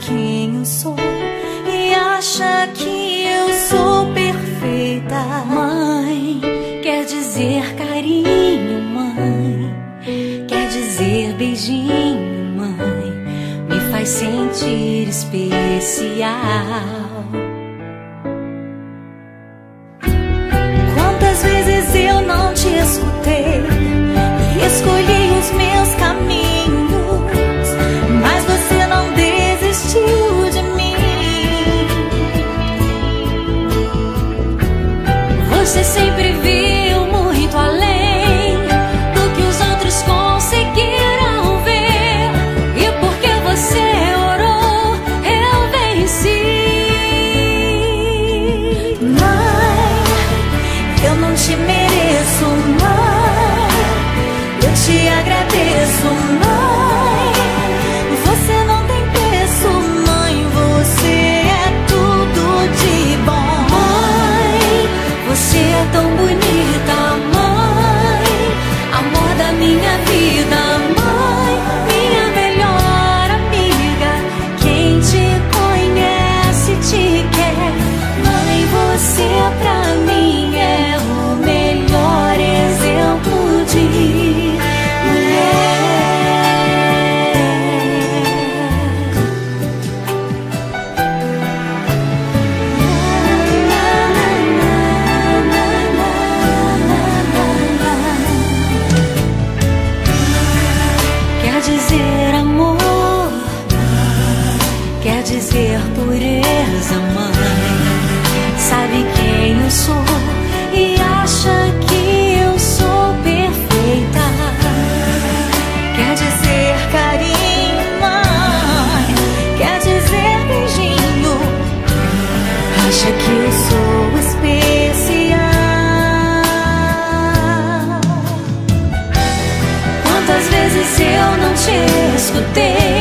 quem eu sou e acha que eu sou perfeita. Mãe, quer dizer carinho, mãe, quer dizer beijinho, mãe, me faz sentir especial. Quantas vezes eu não te escutei e escolhi os meus caminhos, mas você não desistiu de mim. Você sempre viu muito além do que os outros conseguiram ver, e porque você orou, eu venci. Mãe, eu não te mereço, mãe, eu te agradeço, mãe, você não tem preço, mãe, você é tudo de bom. Mãe, você é tão bonita, mãe, amor da minha vida, mãe, minha melhor amiga, quem te conhece te quer. Mãe, você pra mim é o melhor exemplo de mulher. Quer dizer amor, quer dizer pureza, mãe, sabe quem eu sou e acha que eu sou perfeita. Quer dizer carinho, mãe, quer dizer beijinho, acha que eu sou especial. Quantas vezes eu não te escutei